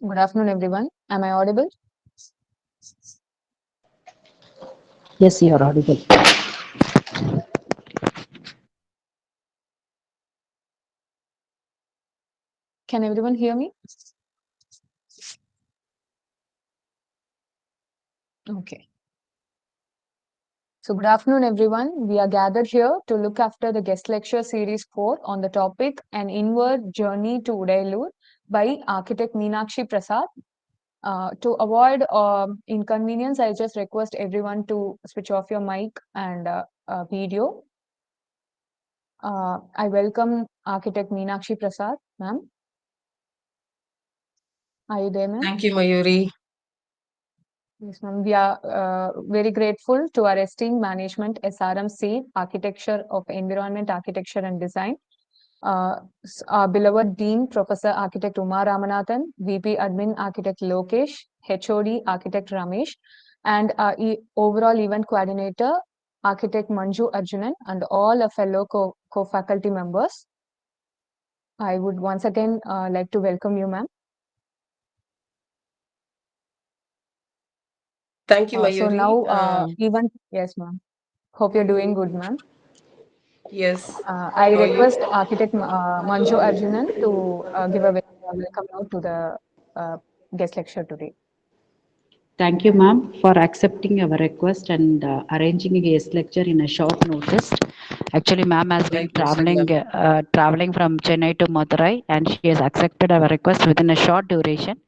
Good afternoon, everyone. Am I audible? Yes, you are audible. Can everyone hear me? Okay. So, good afternoon, everyone. We are gathered here to look after the guest lecture series 4 on the topic An Inward Journey to Udaiyalur by architect Meenakshi Prasath. To avoid inconvenience, I just request everyone to switch off your mic and video. I welcome architect Meenakshi Prasad, ma'am. Are you there, ma'am? Thank you, Mayuri. Yes, ma'am. We are very grateful to our esteemed management, SRMC, Architecture of Environment, Architecture and Design, our beloved Dean, Professor Architect Uma Ramanathan, VP Admin Architect Lokesh, HOD Architect Ramesh, and our overall event coordinator, Architect Manju Arjunan, and all our fellow co-faculty members. I would once again like to welcome you, ma'am. Thank you, So Mayuri. now, yes, ma'am. Hope you're doing good, ma'am. Yes. I How are you? request Architect Manju Arjunan to give a welcome note to the guest lecture today. Thank you, ma'am, for accepting our request and arranging a guest lecture in a short notice. Actually, ma'am has My been pleasure, ma'am. traveling from Chennai to Madurai, and she has accepted our request within a short duration.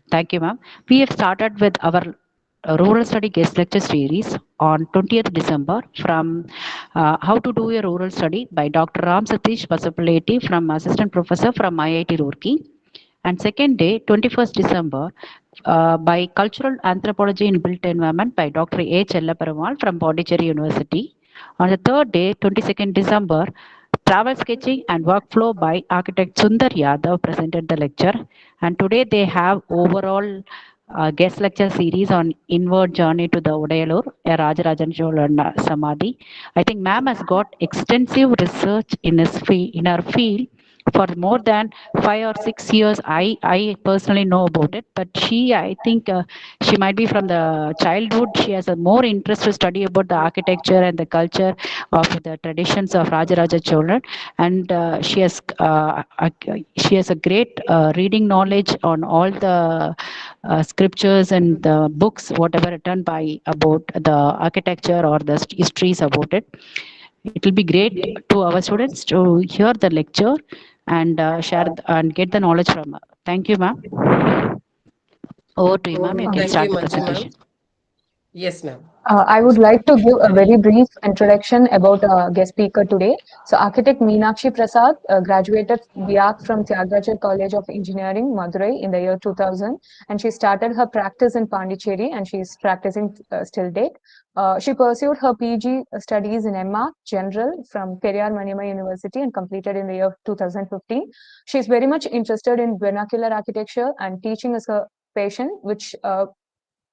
Thank you, ma'am. We have started with our rural study guest lecture series on 20th December from How to Do a Rural Study by Dr. Ram Satish Pasapaleti from Assistant Professor from IIT Roorkee. And second day, 21st December, by Cultural Anthropology in Built Environment by Dr. A. Chellaparamal from Pondicherry University. On the third day, 22nd December, Travel Sketching and Workflow by Architect Sundar Yadav presented the lecture. And today they have overall guest lecture series on Inward Journey to the Udaiyalur, a Rajarajan Cholan samadhi. I think ma'am has got extensive research in her field for more than 5 or 6 years. I personally know about it, but I think she might be from the childhood. She has a more interest to study about the architecture and the culture of the traditions of Rajaraja Cholan, and she has a great reading knowledge on all the scriptures and the books whatever written by about the architecture or the histories about it. It will be great to our students to hear the lecture and and get the knowledge from her. Thank you, ma'am. Over to you, ma'am. You can Thank you, start the Manju, ma'am. presentation. Yes, ma'am. I would like to give a very brief introduction about our guest speaker today. So, architect Meenakshi Prasad graduated BArch from Tyagaraja College of Engineering, Madurai in the year 2000, and she started her practice in Pondicherry, and she is practicing still date. She pursued her PG studies in MA General from Periyar Maniamma University and completed in the year 2015. She is very much interested in vernacular architecture and teaching is her passion, which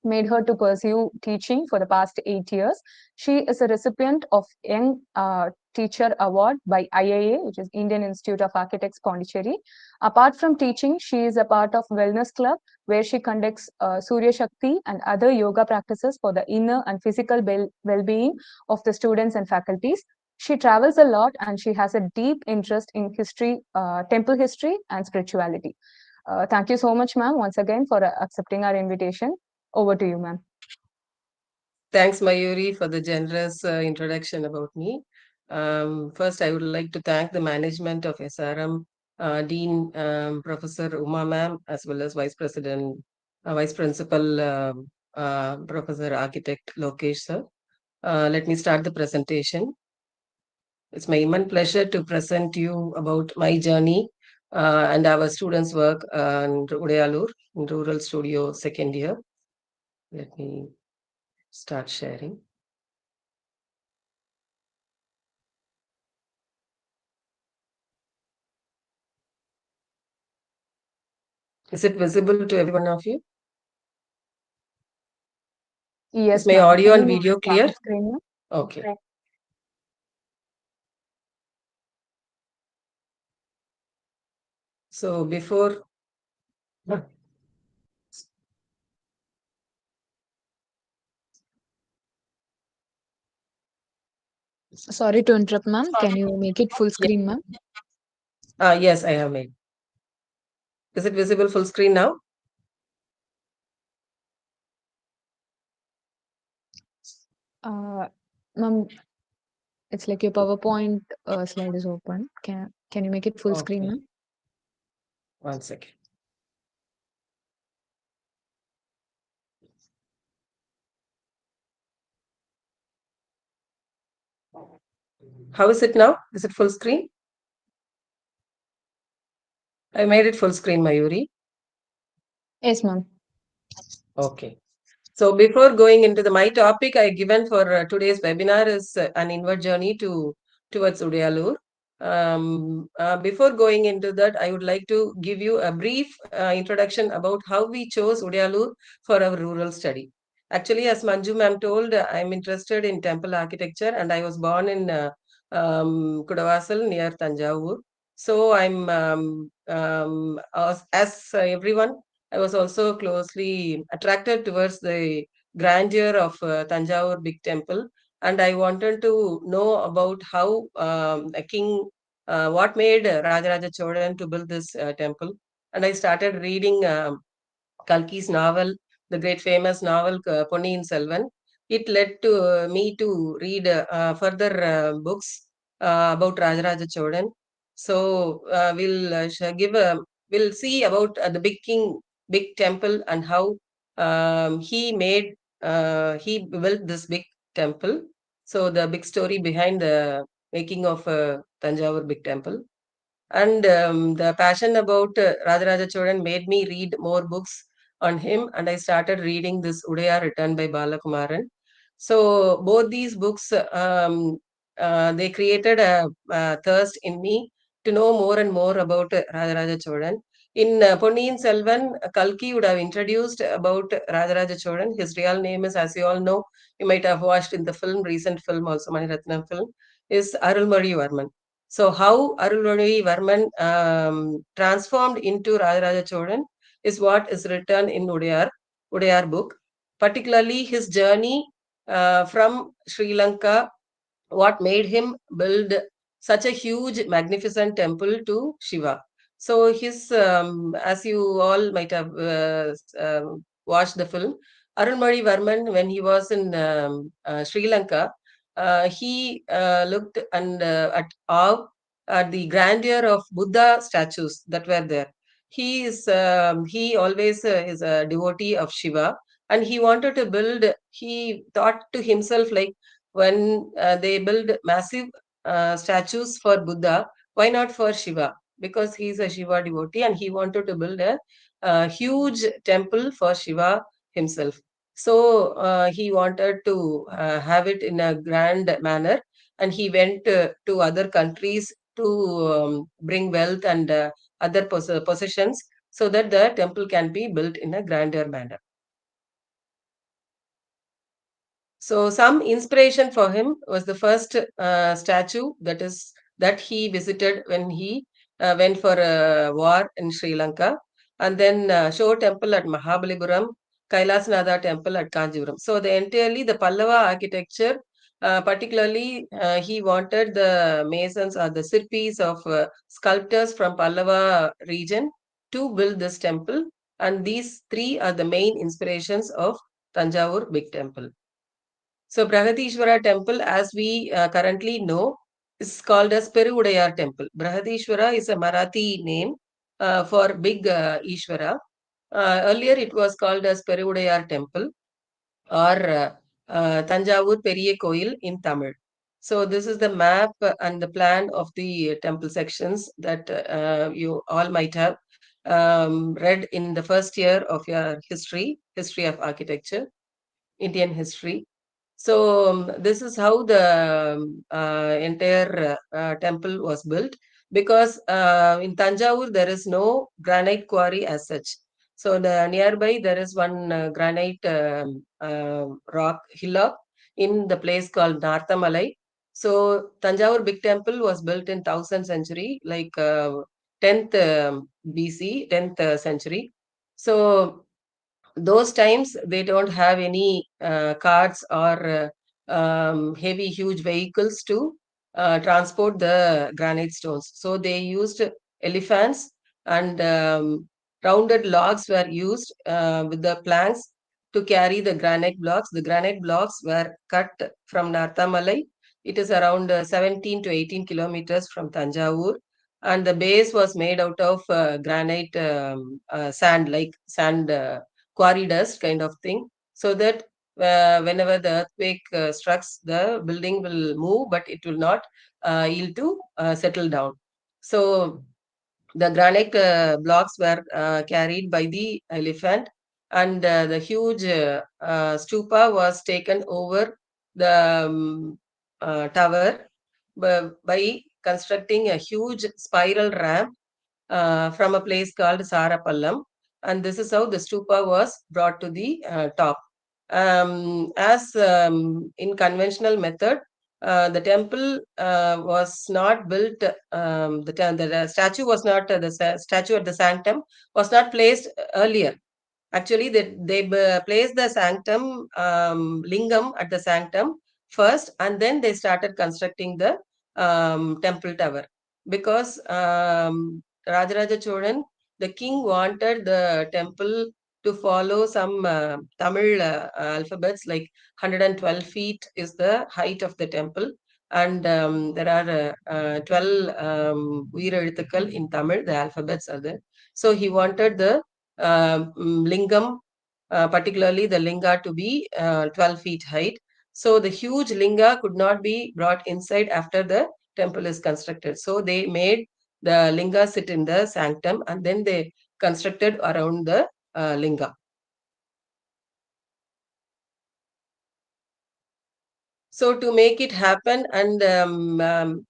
made her to pursue teaching for the past 8 years. She is a recipient of Young Teacher Award by IIA, which is Indian Institute of Architects, Pondicherry. Apart from teaching, she is a part of Wellness Club, where she conducts Surya Shakti and other yoga practices for the inner and physical well-being of the students and faculties. She travels a lot and she has a deep interest in history, temple history, and spirituality. Thank you so much, ma'am, once again for accepting our invitation. Over to you, ma'am. Thanks, Mayuri, for the generous introduction about me. First, I would like to thank the management of SRM, Dean Professor Uma ma'am, as well as Vice Principal Professor Architect Lokesh sir. Let me start the presentation. It's my immense pleasure to present you about my journey and our students' work in Udaiyalur, in Rural Studio second year. Let me start sharing. Is it visible to every one of you? Is Yes, my ma'am. audio Can you and move video to start clear? the screen, ma'am? Okay. Right. So before Sorry to interrupt, ma'am. Can you make it full Yeah. screen, ma'am? Yes, I have made. Is it visible full screen now? Uh, Ma'am, it's like your PowerPoint slide is open. Can you make it full screen, Okay, ma'am? one second. How is it now? Is it full screen? I made it full screen, Mayuri. Yes, ma'am. Okay. So before going into my topic I given for today's webinar is an inward journey towards Udaiyalur. Before going into that, I would like to give you a brief introduction about how we chose Udaiyalur for our rural study. Actually, as Manju ma'am told, I'm interested in temple architecture and I was born in Kudavasal near Tanjavur. So as everyone, I was also closely attracted towards the grandeur of Tanjavur big temple, and I wanted to know about how a king, what made Rajaraja Cholan to build this temple. And I started reading Kalki's novel, the great famous novel Ponniyin Selvan. It led to me to read further books about Rajaraja Cholan. So we'll see about the big king, big temple, and how he built this big temple. So the big story behind the making of Tanjavur big temple. And the passion about Rajaraja Cholan made me read more books on him, and I started reading this Udaya written by Balakumaran. So both these books, they created a thirst in me to know more and more about Rajaraja Cholan. In Ponniyin Selvan, Kalki would have introduced about Rajaraja Cholan. His real name is, as you all know, you might have watched in the film, recent film also, Maniratnam film, is Arulmozhi Varman. So how Arulmozhi transformed into Rajaraja Cholan is what is written in Udayar book, particularly his journey from Sri Lanka, what made him build such a huge, magnificent temple to Shiva. So as you all might have watched the film, Arulmozhi Varman, when he was in Sri Lanka, he looked and at awe at the grandeur of Buddha statues that were there. He always is a devotee of Shiva, and he wanted to build. He thought to himself like, when they build massive statues for Buddha, why not for Shiva? Because he's a Shiva devotee and he wanted to build a huge temple for Shiva himself. So he wanted to have it in a grand manner, and he went to other countries to bring wealth and other possessions so that the temple can be built in a grander manner. So some inspiration for him was the first statue that he visited when he went for a war in Sri Lanka, and then Shore Temple at Mahabalipuram, Kailasnatha Temple at Kanjipuram. So the entirely the Pallava architecture, particularly he wanted the masons or the sirpis of sculptors from Pallava region to build this temple, and these three are the main inspirations of Tanjavur big temple. So Brahadishwara temple, as we currently know, is called as Perudayar temple. Brahadishwara is a Marathi name for big Ishvara. Earlier it was called as Perudayar temple or Tanjavur Periya Koil in Tamil. So this is the map and the plan of the temple sections that you all might have read in the first year of your history of architecture, Indian history. So this is how the entire temple was built, because in Tanjavur there is no granite quarry as such. So the nearby there is one granite rock hillock in the place called Narthamalai. So Tanjavur big temple was built in 1000th century, like 10th BC, 10th century. So those times they don't have any carts or heavy, huge vehicles to transport the granite stones. So they used elephants and rounded logs were used with the planks to carry the granite blocks. The granite blocks were cut from Narthamalai. It is around 17 to 18 kilometers from Tanjavur. And the base was made out of granite sand, like sand quarry dust kind of thing, so that whenever the earthquake strikes, the building will move, but it will not yield to settle down. So the granite blocks were carried by the elephant, and the huge stupa was taken over the tower by constructing a huge spiral ramp from a place called Sarapallam. And this is how the stupa was brought to the top. As in conventional method, the temple was not built, the statue was not, statue at the sanctum was not placed earlier. Actually, they placed the sanctum lingam at the sanctum first, and then they started constructing the temple tower, because Rajaraja Cholan, the king, wanted the temple to follow some Tamil alphabets, like 112 feet is the height of the temple, and there are 12 Uyireluthukal in Tamil, the alphabets are there. So he wanted the lingam, particularly the linga, to be 12 feet height. So the huge linga could not be brought inside after the temple is constructed. So they made the linga sit in the sanctum, and then they constructed around the linga. So to make it happen, and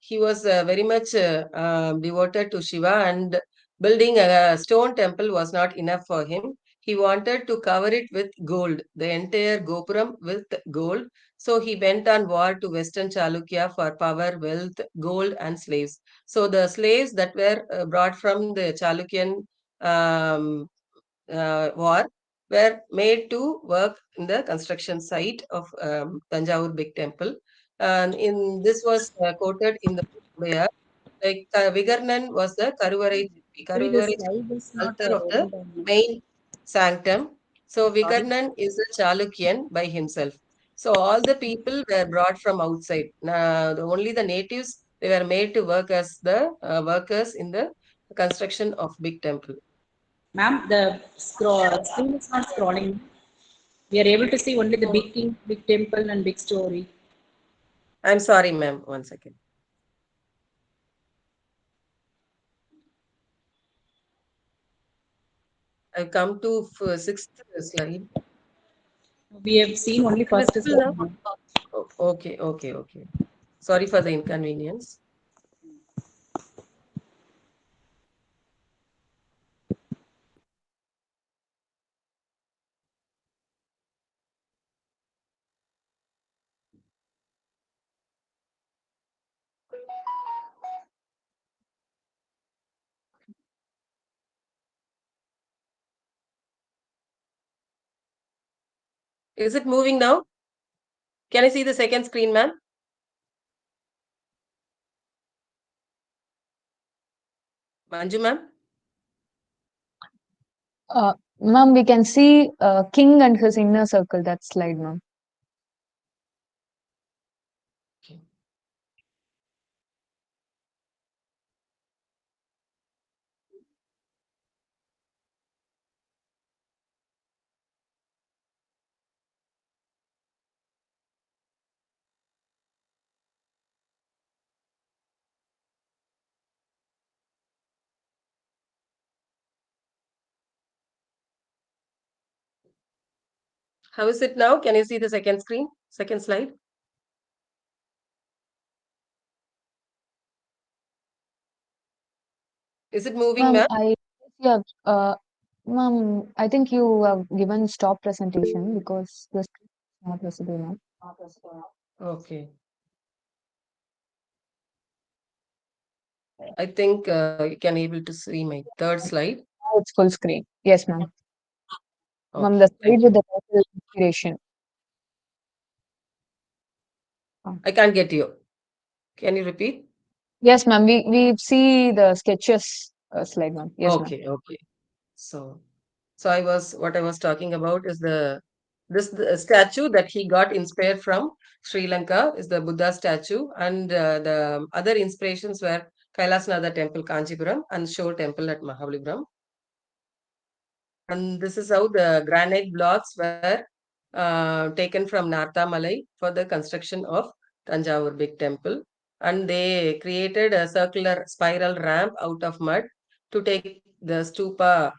he was very much devoted to Shiva, and building a stone temple was not enough for him. He wanted to cover it with gold, the entire Gopuram with gold. So he went on war to Western Chalukya for power, wealth, gold, and slaves. So the slaves that were brought from the Chalukyan um, war were made to work in the construction site of Tanjavur Big Temple. And in this was quoted in the book Udaiyalur. Like Vigarnan was the Karuvarai Chippi. Actually, the Karuvarai Chippi slide is is the not altar of the rolling down. main sanctum. So Sorry. Vigarnan is a Chalukyan by himself. So all the people were brought from outside. Only the natives, they were made to work as the workers in the construction of big temple. Ma'am, the screen is not scrolling. We are able to see only the Oh, big king, big temple, and big story. I'm sorry, ma'am. One second. I've come to sixth slide. We have seen only Is it first visible now? slide, ma'am. Oh, okay, okay, okay. Sorry for the inconvenience. Is it moving now? Can I see the second screen, ma'am? Manju, ma'am? Ma'am, we can see King and his inner circle, that slide, ma'am. Okay. How is it now? Can you see the second screen? Second slide? Is it moving, Ma'am, ma'am? yeah, ma'am, I think you have given stop presentation because the screen is not visible, ma'am. Okay. I think you can able to see my third slide. Now it's full screen. Yes, ma'am. Ma'am, the Okay, slide thank with you. the title inspiration. I can't get you. Can you repeat? Yes, ma'am. We see the sketches slide, ma'am. Yes, ma'am. Okay, okay. So, so what I was talking about is the statue that he got inspired from Sri Lanka is the Buddha statue, and the other inspirations were Kailasnatha Temple, Kanchipuram, and Shore Temple at Mahabalipuram. And this is how the granite blocks were taken from Narthamalai for the construction of Tanjavur big temple. And they created a circular spiral ramp out of mud to take the stupa,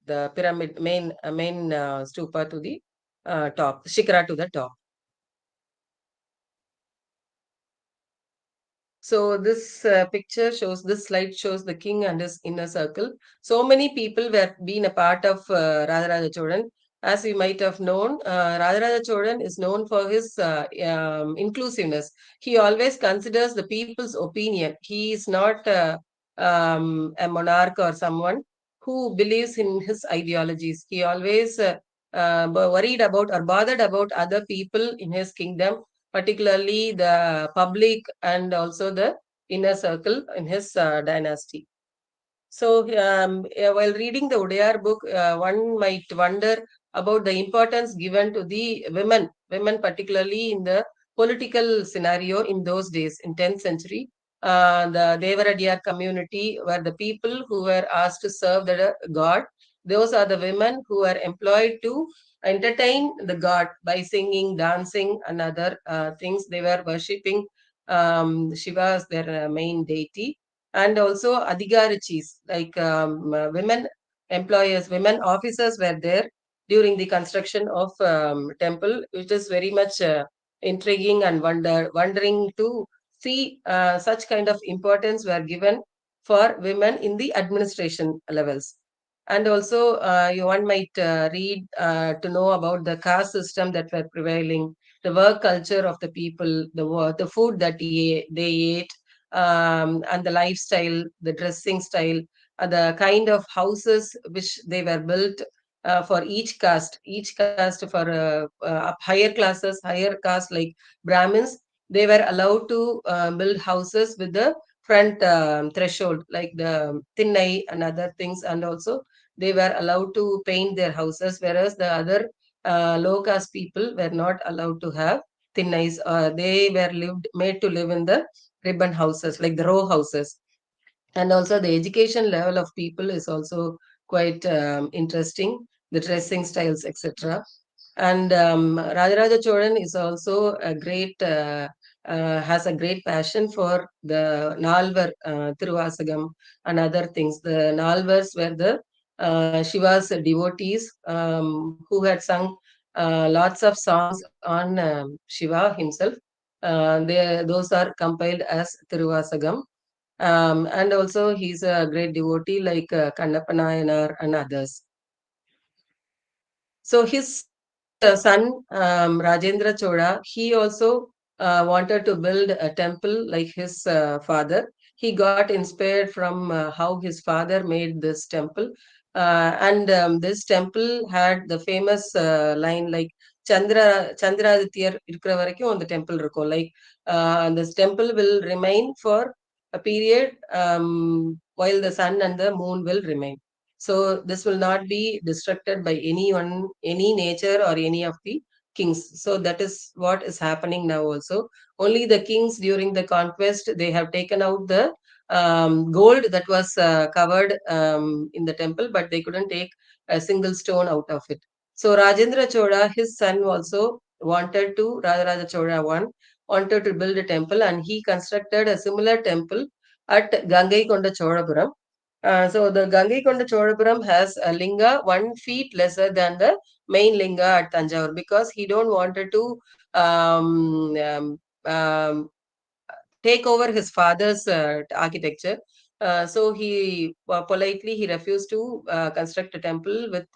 the pyramid, main stupa to the top, shikara to the top. So this slide shows the king and his inner circle. So many people were been a part of Radharaja Cholan. As you might have known, Radharaja Cholan is known for his inclusiveness. He always considers the people's opinion. He is not a monarch or someone who believes in his ideologies. He always worried about or bothered about other people in his kingdom, particularly the public and also the inner circle in his dynasty. So, while reading the Udayar book, one might wonder about the importance given to the women particularly in the political scenario in those days, in 10th century. The Devaradiyar community were the people who were asked to serve the god. Those are the women who were employed to entertain the god by singing, dancing, and other things. They were worshipping Shiva as their main deity, and also Adhigarichis, like women employers, women officers were there during the construction of temple, which is very much intriguing and wondering to see such kind of importance were given for women in the administration levels. And also, one might read to know about the caste system that were prevailing, the work culture of the people, the food that they ate, and the lifestyle, the dressing style, the kind of houses which they were built for each caste for higher classes, higher caste like Brahmins, they were allowed to build houses with the front threshold, like the thinnai and other things, and also they were allowed to paint their houses, whereas the other low caste people were not allowed to have thinnais. They were made to live in the ribbon houses, like the row houses. And also the education level of people is also quite interesting, the dressing styles, etc. And Rajaraja Cholan is also a great, has a great passion for the Nalvar, Tiruvasagam, and other things. The Nalvars were the Shiva's devotees who had sung lots of songs on Shiva himself. Those are compiled as Tiruvasagam. And also, he's a great devotee like Kannappa Nayanar and others. So his son Rajendra Chola, he also wanted to build a temple like his father. He got inspired from how his father made this temple, and this temple had the famous line like Chandradithyar இருக்கிற வரைக்கும் அந்த temple இருக்கும். Like this temple will remain for a period while the sun and the moon will remain. So this will not be destructed by anyone, any nature or any of the kings. So that is what is happening now also. Only the kings during the conquest, they have taken out the gold that was covered in the temple, but they couldn't take a single stone out of it. So Rajendra Chola, his son also wanted to, Rajaraja Chola one, wanted to build a temple, and he constructed a similar temple at Gangaikonda Cholapuram. So the Gangaikonda Cholapuram has a linga 1 feet lesser than the main linga at Tanjavur, because he don't wanted to um, um, um, take over his father's architecture. So he politely he refused to construct a temple with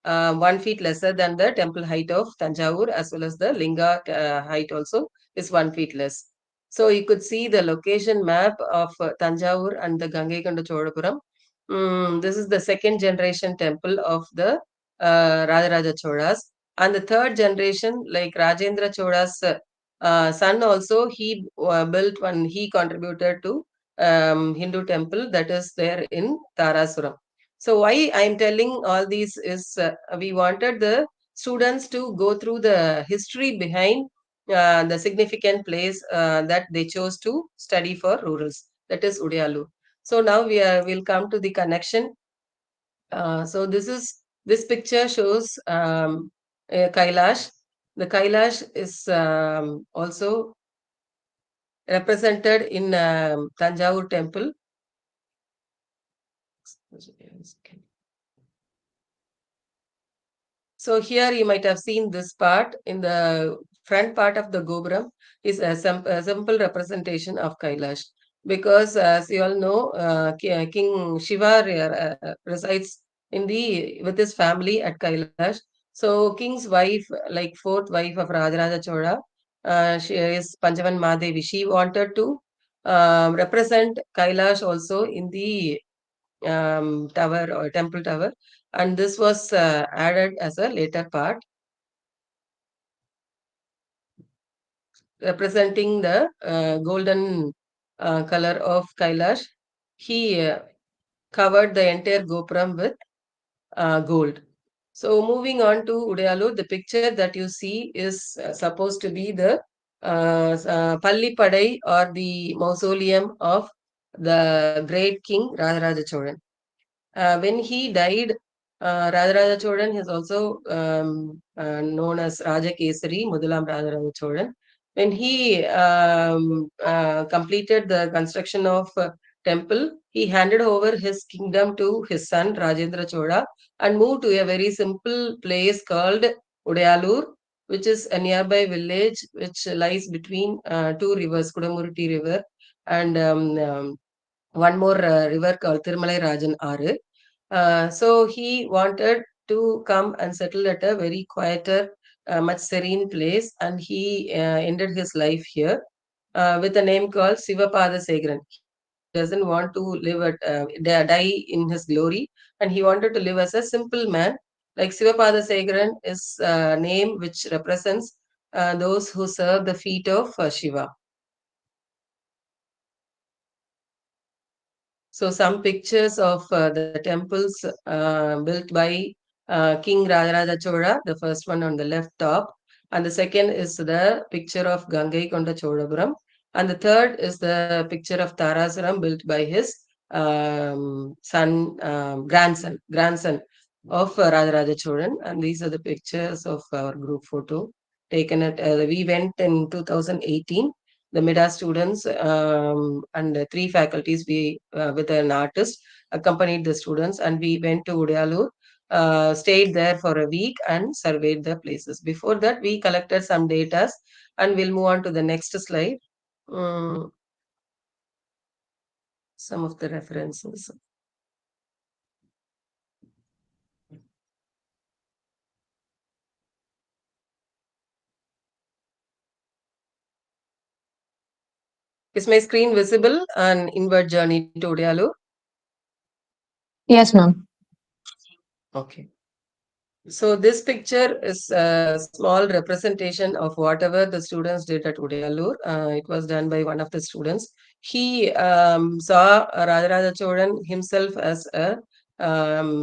1 feet lesser than the temple height of Tanjavur, as well as the linga height also is 1 feet less. So you could see the location map of Tanjavur and the Gangaikonda Cholapuram. This is the second generation temple of the Rajaraja Cholas. And the third generation, like Rajendra Chola's son also, he built one, he contributed to Hindu temple that is there in Tarasuram. So why I am telling all these is we wanted the students to go through the history behind the significant place that they chose to study for rurals, that is Udaiyalur. So now we'll come to the connection. So this picture shows Kailash. The Kailash is also represented in Tanjavur temple. So here you might have seen this part in the front part of the Gopuram is a simple representation of Kailash. Because as you all know, King Shiva resides in the with his family at Kailash. So king's wife, like fourth wife of Rajaraja Chola, she is Panchavan Mahadevi. She wanted to represent Kailash also in the tower or temple tower, and this was added as a later part representing the golden color of Kailash. He covered the entire Gopuram with gold. So moving on to Udayalu, the picture that you see is supposed to be the Palli Padai or the mausoleum of the great king Rajaraja Cholan. When he died, Rajaraja Cholan is also known as Raja Kesari, Mudulam Rajaraja Cholan. When he completed the construction of temple, he handed over his kingdom to his son Rajendra Chola and moved to a very simple place called Udaiyalur, which is a nearby village which lies between two rivers, Kudamurti River and one more river called Tirmalai Rajan Aru. So he wanted to come and settle at a very quieter, much serene place, and he ended his life here with a name called Sivapada Segaran. He doesn't want to live at die in his glory, and he wanted to live as a simple man. Like Sivapada Segaran is a name which represents those who serve the feet of Shiva. So some pictures of the temples built by King Rajaraja Chola, the first one on the left top, and the second is the picture of Gangai Konda Cholapuram, and the third is the picture of Tarasuram built by his grandson of Rajaraja Cholan, and these are the pictures of our group photo taken at. We went in 2018, the MEDA students and three faculties we with an artist accompanied the students, and we went to Udaiyalur, stayed there for a week and surveyed the places. Before that, we collected some data, and we'll move on to the next slide. Um, some of the references. Is my screen visible? An inward journey to Udaiyalur. Yes, ma'am. Okay. So this picture is a small representation of whatever the students did at Udaiyalur. It was done by one of the students. He saw Rajaraja Cholan himself as a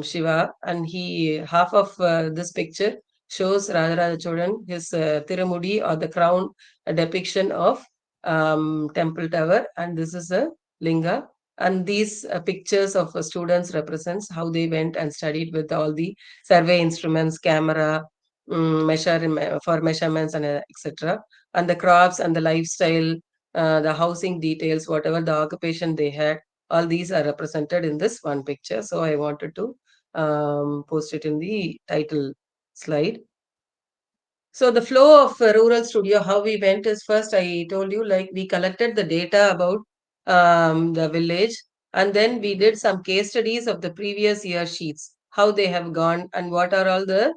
Shiva, and he half of this picture shows Rajaraja Cholan, his Tirumudi or the crown, a depiction of temple tower, and this is a linga. And these pictures of students represents how they went and studied with all the survey instruments, camera, for measurements and etc. And the crops and the lifestyle, the housing details, whatever the occupation they had, all these are represented in this one picture. So I wanted to post it in the title slide. So the flow of Rural Studio, how we went is first I told you, like we collected the data about the village, and then we did some case studies of the previous year sheets, how they have gone and what are all the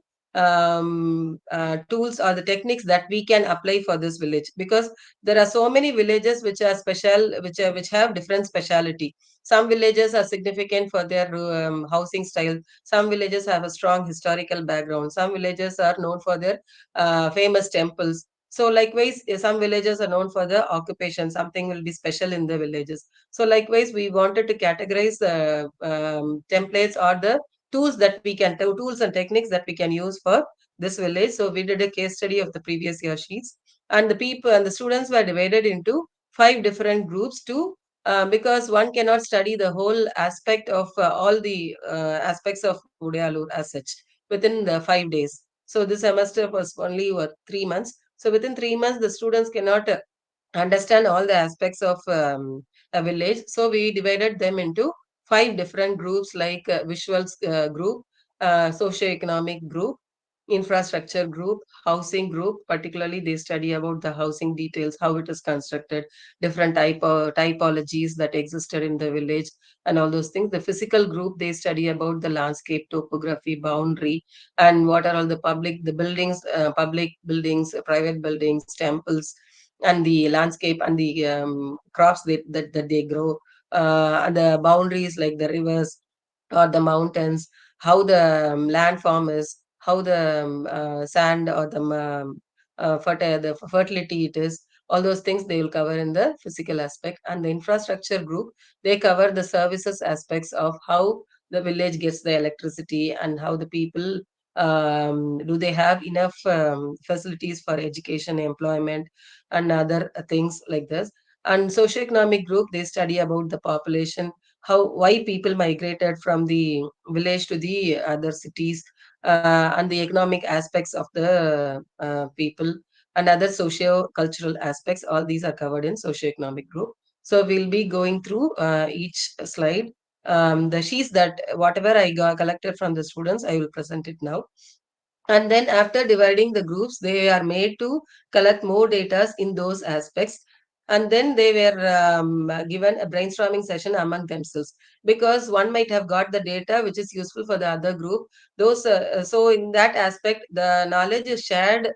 tools or the techniques that we can apply for this village, because there are so many villages which are special, which have different speciality. Some villages are significant for their housing style. Some villages have a strong historical background. Some villages are known for their famous temples. So likewise, some villages are known for the occupation. Something will be special in the villages. So likewise, we wanted to categorize the templates or the tools that we can, tools and techniques that we can use for this village. So we did a case study of the previous year sheets, and the people and the students were divided into five different groups to because one cannot study the whole aspect of all the aspects of Udaiyalur as such within the 5 days. So this semester was only 3 months. So within 3 months, the students cannot understand all the aspects of a village. So we divided them into five different groups like visuals group, socio-economic group, infrastructure group, housing group. Particularly, they study about the housing details, how it is constructed, different typologies that existed in the village, and all those things. The physical group, they study about the landscape, topography, boundary, and what are all the buildings, public buildings, private buildings, temples, and the landscape and the crops that they grow, and the boundaries like the rivers or the mountains, how the landform is, how the sand or the fertility it is. All those things they will cover in the physical aspect. And the infrastructure group, they cover the services aspects of how the village gets the electricity and how the people do they have enough facilities for education, employment, and other things like this. And socioeconomic group, they study about the population, how why people migrated from the village to the other cities, and the economic aspects of the people, and other socio-cultural aspects. All these are covered in socioeconomic group. So we'll be going through each slide. The sheets that whatever I got collected from the students, I will present it now. And then after dividing the groups, they are made to collect more data in those aspects. And then they were given a brainstorming session among themselves, because one might have got the data which is useful for the other group. So in that aspect, the knowledge is shared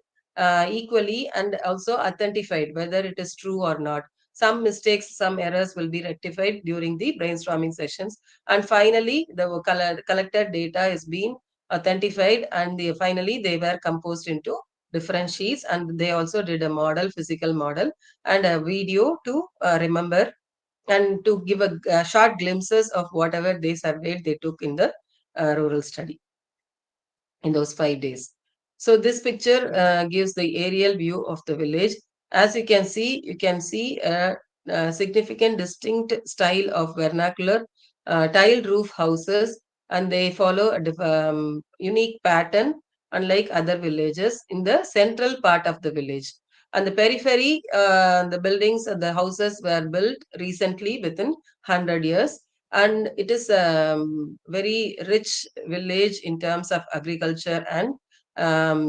equally and also authenticated, whether it is true or not. Some mistakes, some errors will be rectified during the brainstorming sessions. And finally, the collected data is being authenticated, and finally they were composed into different sheets. And they also did a model, physical model, and a video to remember and to give a short glimpses of whatever they surveyed they took in the rural study in those 5 days. So this picture gives the aerial view of the village. As you can see a significant distinct style of vernacular tiled roof houses, and they follow a unique pattern unlike other villages in the central part of the village. And the periphery, the buildings and the houses were built recently within 100 years, and it is a very rich village in terms of agriculture and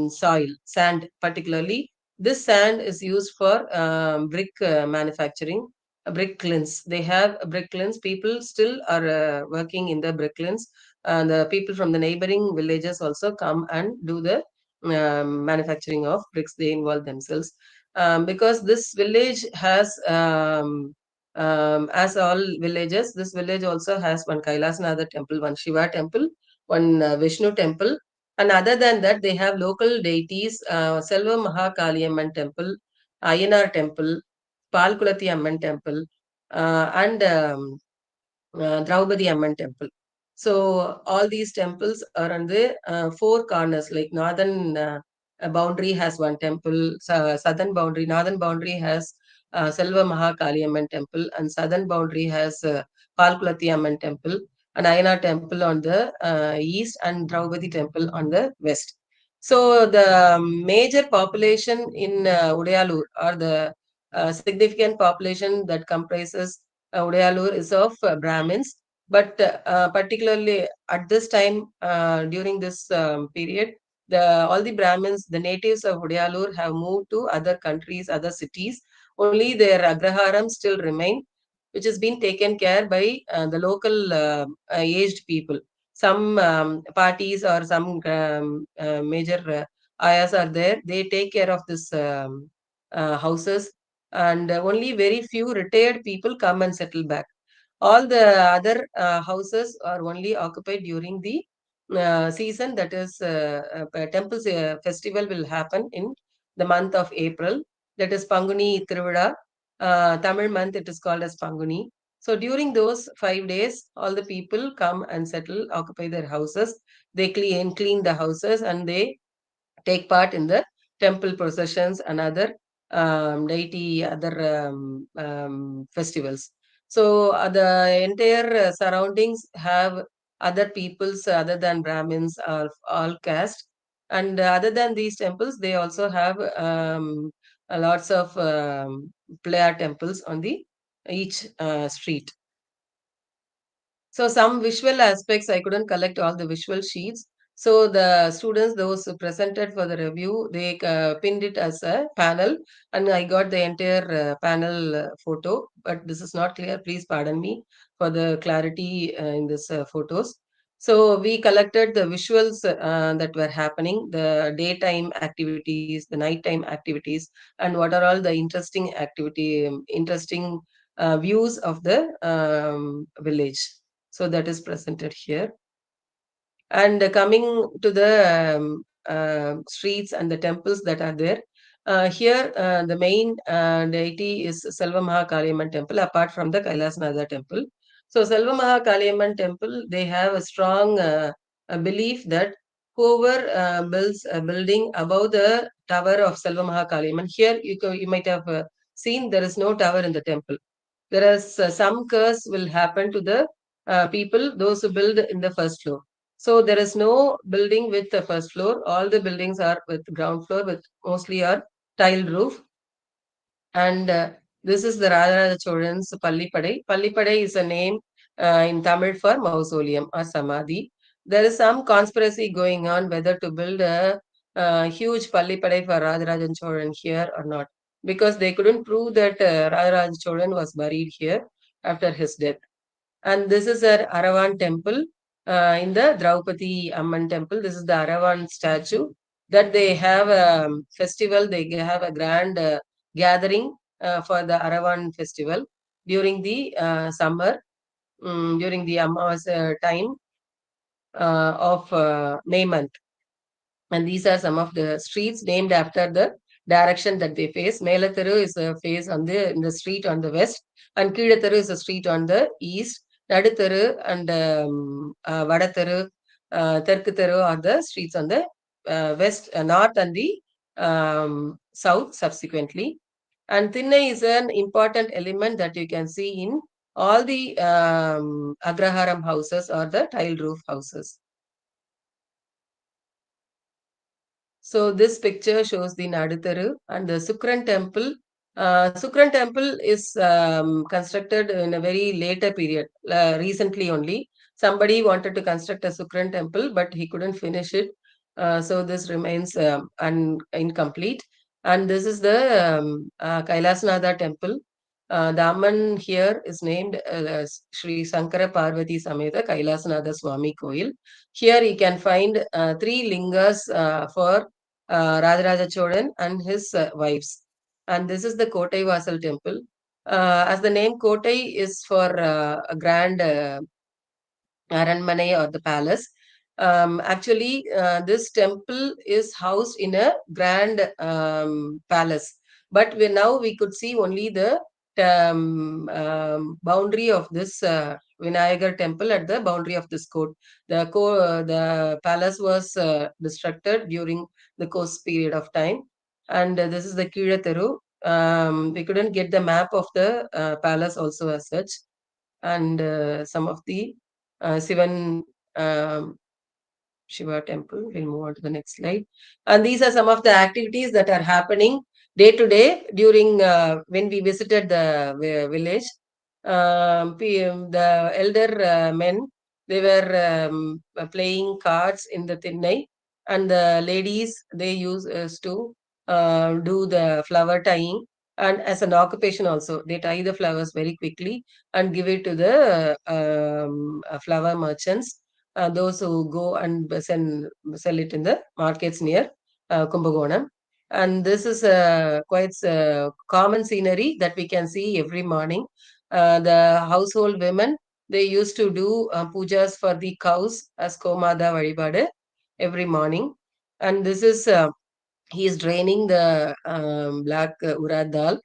soil, sand particularly. This sand is used for brick manufacturing, brick kilns. They have brick kilns. People still are working in the brick kilns. And the people from the neighboring villages also come and do the manufacturing of bricks. They involve themselves because this village has as all villages, this village also has one Kailasanathar temple, one Shiva temple, one Vishnu temple. And other than that, they have local deities, Selva Mahakaliamman temple, Ayanar temple, Palkulati Amman temple, and Draupadi Amman temple. So all these temples are on the four corners, like northern boundary has one temple, southern boundary, northern boundary has Selva Mahakali Amman temple, and southern boundary has Palkulati Amman temple, and Ayana temple on the east, and Draupadi temple on the west. So the major population in Udaiyalur, or the significant population that comprises Udaiyalur is of Brahmins, but particularly at this time, during this period, all the Brahmins, the natives of Udaiyalur, have moved to other countries, other cities. Only their agraharam still remain, which has been taken care by the local aged people. Some parties or some major ayahs are there. They take care of this houses, and only very few retired people come and settle back. All the other houses are only occupied during the season, that is, temples festival will happen in the month of April. That is Panguni Tiruvada. Tamil month, it is called as Panguni. So during those 5 days, all the people come and settle, occupy their houses. They clean the houses, and they take part in the temple processions and other deity, other festivals. So the entire surroundings have other peoples other than Brahmins, are all caste. And other than these temples, they also have lots of player temples on the each street. So some visual aspects, I couldn't collect all the visual sheets. So the students, those who presented for the review, they pinned it as a panel, and I got the entire panel photo. But this is not clear. Please pardon me for the clarity in this photos. So we collected the visuals that were happening, the daytime activities, the nighttime activities, and what are all the interesting activity, interesting views of the village. So that is presented here. And coming to the streets and the temples that are there, here the main deity is Selva Mahakaliamman temple, apart from the Kailasnatha temple. So Selva Mahakaliamman temple, they have a strong belief that whoever builds a building above the tower of Selva Mahakaliamman, here you might have seen there is no tower in the temple. There is some curse will happen to the people, those who build in the first floor. So there is no building with the first floor. All the buildings are with ground floor, with mostly are tiled roof. And this is the Rajaraja Cholan's Pallipadai. Pallipadai is a name in Tamil for mausoleum or samadhi. There is some conspiracy going on whether to build a huge Pallipadai for Rajarajan Cholan here or not, because they couldn't prove that Rajaraja Cholan was buried here after his death. And this is a Aravan temple in the Draupadi Amman temple. This is the Aravan statue that they have a festival. They have a grand gathering for the Aravan festival during the summer, during the Amavas time of May month. And these are some of the streets named after the direction that they face. Melatharu is a face on in the street on the west, and Keelatharu is a street on the east. Nadutharu and Vadatharu, Terkutharu are the streets on the west, north, and the south subsequently. And Thinnai is an important element that you can see in all the Agraharam houses or the tile roof houses. So this picture shows the Nadutharu and the Sukran temple. Sukran temple is constructed in a very later period, recently only. Somebody wanted to construct a Sukran temple, but he couldn't finish it. So this remains incomplete. And this is the Kailasnatha temple. The Amman here is named Sri Sankara Parvati Sameta Kailasnatha Swami Koil. Here you can find three lingas for Rajaraja Cholan and his wives. And this is the Kotai Vasal temple. As the name Kotai is for a grand Aranmane or the palace. Actually, this temple is housed in a grand palace. But now we could see only the boundary of this Vinayagar temple at the boundary of this court. The palace was destructed during the course period of time. And this is the Kiratharu. We couldn't get the map of the palace also as such. And some of the Sivan Shiva temple. We'll move on to the next slide. And these are some of the activities that are happening day to day during when we visited the village. The elder men, they were playing cards in the Thinnai, and the ladies, they used to do the flower tying, and as an occupation also, they tie the flowers very quickly and give it to the flower merchants, those who go and sell it in the markets near Kumbakonam. And this is quite common scenery that we can see every morning. The household women, they used to do pujas for the cows as Komada Varibade every morning. And this is he is draining the black urad dal,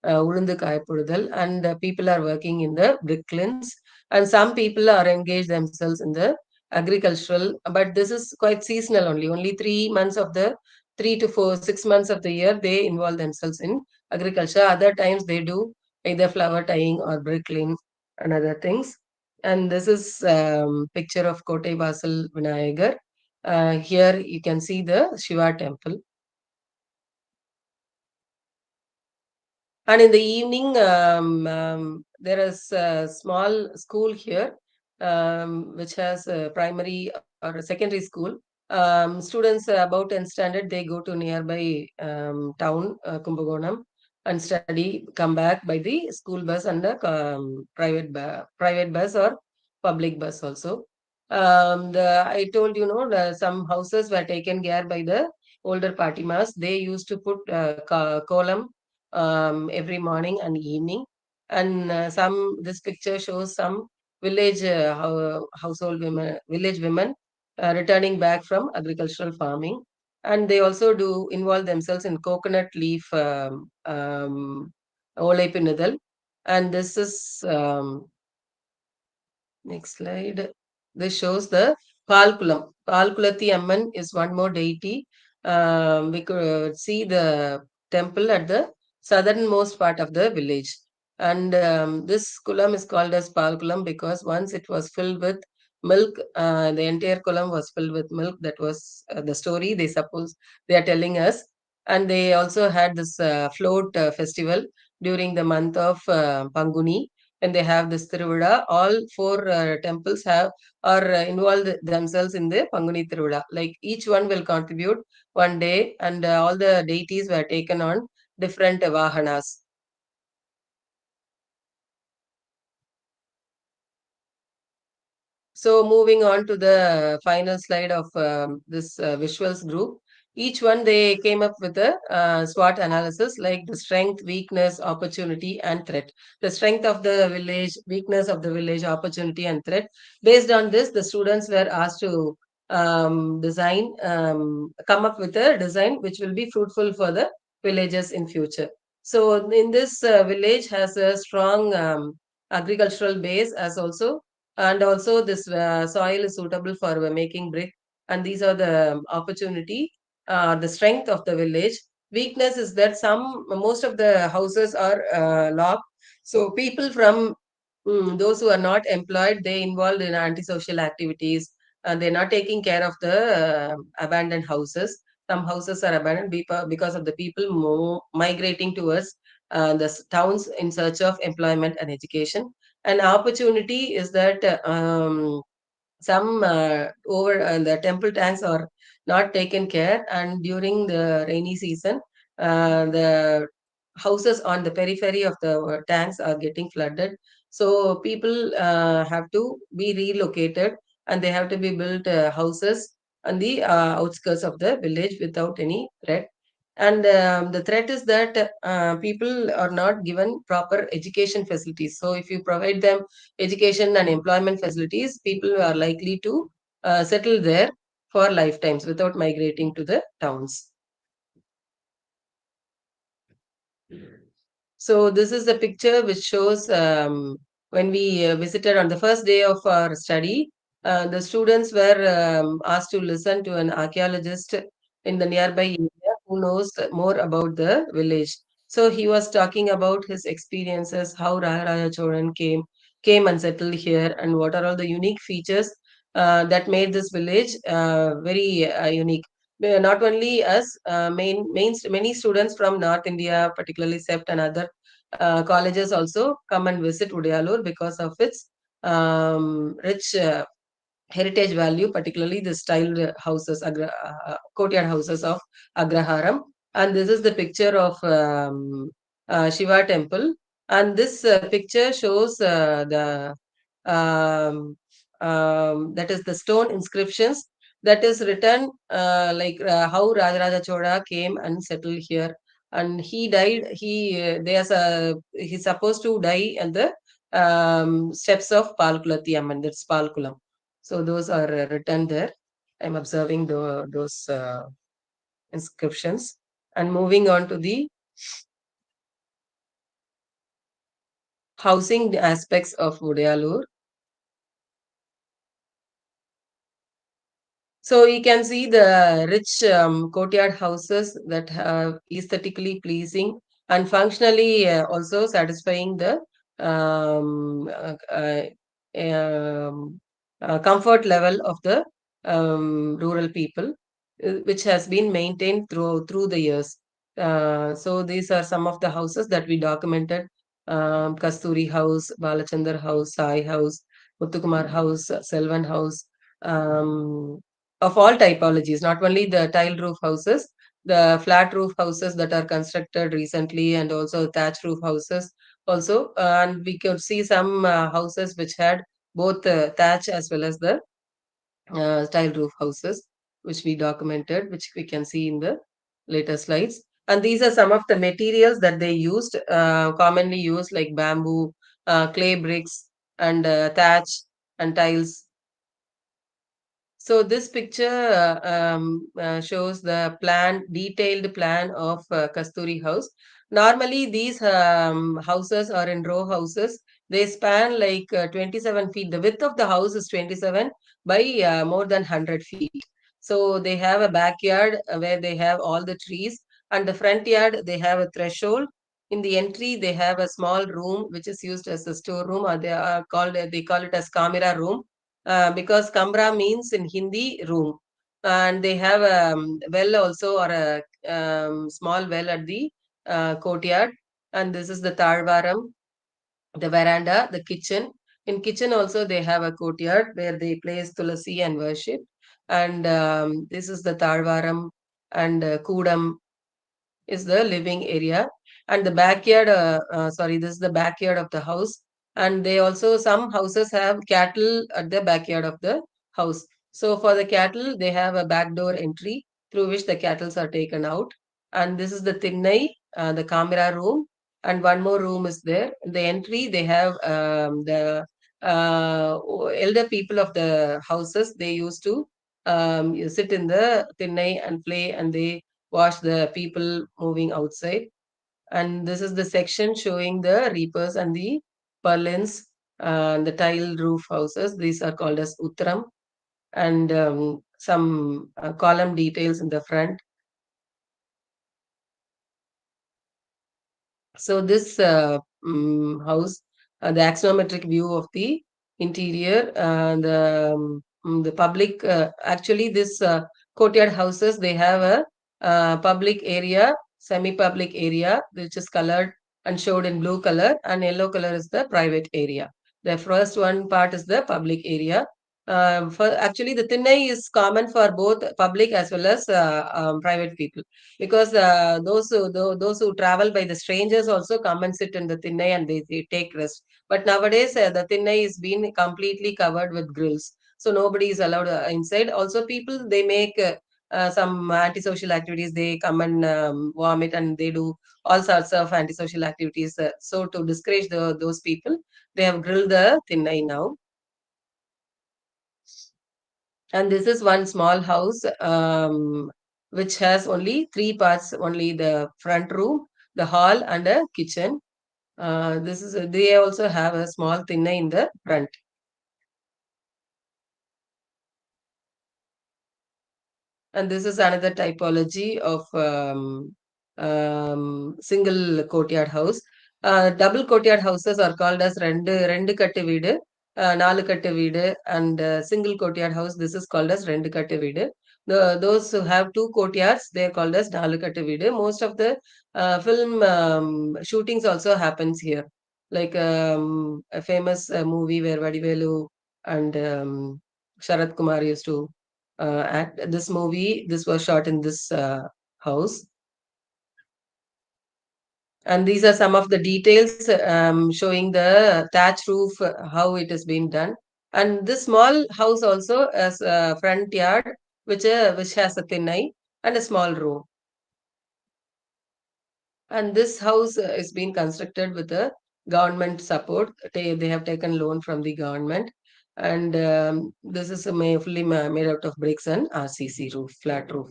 ulundu kayapududal, and people are working in the brick kilns, and some people are engaged themselves in the agricultural, but this is quite seasonal only. Only 3 months of the 3 to 6 months of the year they involve themselves in agriculture. Other times they do either flower tying or brick kiln and other things. And this is picture of Kotai Vasal Vinayagar. Here you can see the Shiva temple. And in the evening, there is a small school here, which has a primary or a secondary school. Students about 10th standard, they go to nearby town, Kumbakonam, and study, come back by the school bus and the private bus or public bus also. I told some houses were taken care by the older Patimas. They used to put kolam every morning and evening. And this picture shows some village household women, village women returning back from agricultural farming. And they also do involve themselves in coconut leaf olai pinnadal. And this is next slide. This shows the Palkulam. Palkulati Amman is one more deity. We could see the temple at the southernmost part of the village. And this kulam is called as Palkulam because once it was filled with milk, the entire kulam was filled with milk. That was the story they suppose they are telling us. And they also had this float festival during the month of Panguni, when they have this Tiruvada. All four temples have are involved themselves in the Panguni Tiruvada. Like each one will contribute one day, and all the deities were taken on different vahanas. So moving on to the final slide of this visuals group, each one they came up with a SWOT analysis like the strength, weakness, opportunity, and threat. The strength of the village, weakness of the village, opportunity, and threat. Based on this, the students were asked to come up with a design which will be fruitful for the villages in future. So in this village has a strong agricultural base as also, and also this soil is suitable for making brick, and these are the opportunity, the strength of the village. Weakness is that most of the houses are locked, so people from those who are not employed, they involved in antisocial activities, and they're not taking care of the abandoned houses. Some houses are abandoned because of the people migrating towards the towns in search of employment and education. An opportunity is that some over the temple tanks are not taken care, and during the rainy season, the houses on the periphery of the tanks are getting flooded. So people have to be relocated, and they have to be built houses on the outskirts of the village without any threat. And the threat is that people are not given proper education facilities. So if you provide them education and employment facilities, people are likely to settle there for lifetimes without migrating to the towns. So this is the picture which shows when we visited on the first day of our study, the students were asked to listen to an archaeologist in the nearby area who knows more about the village. So he was talking about his experiences, how Raja Cholan came and settled here, and what are all the unique features that made this village very unique. Not only us, many students from North India, particularly SEPT and other colleges also come and visit Udaiyalur because of its rich heritage value, particularly the styled houses, courtyard houses of Agraharam. And this is the picture of Shiva temple. And this picture shows that is the stone inscriptions that is written how Rajaraja Chola came and settled here. And he died. He's supposed to die at the steps of Palkulati Amman. That's Palkulam. So those are written there. I'm observing those. inscriptions. And moving on to the housing aspects of Udaiyalur. So you can see the rich courtyard houses that are aesthetically pleasing and functionally also satisfying the um, uh, uh, um, comfort level of the rural people, which has been maintained through the years. So these are some of the houses that we documented: Kasturi House, Balachandar House, Sai House, Muthukumar House, Selvan House. Um, of all typologies, not only the tile roof houses, the flat roof houses that are constructed recently, and also thatch roof houses also. And we could see some houses which had both thatch as well as the tile roof houses, which we documented, which we can see in the later slides. And these are some of the materials that they used, commonly used, like bamboo, clay bricks, and thatch and tiles. So this picture shows the detailed plan of Kasturi House. Normally, these houses are in row houses. They span like 27 feet. The width of the house is 27 by more than 100 feet. So they have a backyard where they have all the trees, and the front yard they have a threshold. In the entry, they have a small room which is used as a storeroom, or they call it as camera room, because Kamra means in Hindi room. And they have a well also, or a small well at the courtyard. And this is the Tarvaram, the veranda, the kitchen. In kitchen also they have a courtyard where they place tulasi and worship. And this is the Tarvaram, and Kudam is the living area. And the backyard, sorry, this is the backyard of the house. And they also, some houses have cattle at the backyard of the house. So for the cattle, they have a back door entry through which the cattle are taken out. And this is the Tinnai, the camera room. And one more room is there. In the entry, they have the elder people of the houses. They used to you sit in the Tinnai and play, and they watch the people moving outside. And this is the section showing the reapers and the purlins, the tile roof houses. These are called as Uttram. And some column details in the front. So this house, the axonometric view of the interior, the public, actually this courtyard houses, they have a public area, semi-public area, which is colored and showed in blue color, and yellow color is the private area. The first one part is the public area. For actually, the Thinnai is common for both public as well as private people, because those who travel by the strangers also come and sit in the Thinnai, and they take rest. But nowadays, the Thinnai is being completely covered with grills, so nobody is allowed inside. Also, people, they make some antisocial activities. They come and vomit, and they do all sorts of antisocial activities. So to discourage those people, they have grilled the Thinnai now. And this is one small house, which has only three parts: only the front room, the hall, and a kitchen. They also have a small tinna in the front. And this is another typology of single courtyard house. Double courtyard houses are called as rendu kattu veedu, nalu kattu veedu, and single courtyard house, this is called as rendu kattu veedu. Those who have two courtyards, they are called as nalu kattu veedu. Most of the film shootings also happens here, like a famous movie where Vadivelu and Sharat Kumar used to act. This movie, this was shot in this house. And these are some of the details showing the thatch roof, how it has been done. And this small house also has a front yard, which has a thinai and a small room. And this house is being constructed with a government support. They have taken loan from the government. And this is fully made out of bricks and RCC roof, flat roof.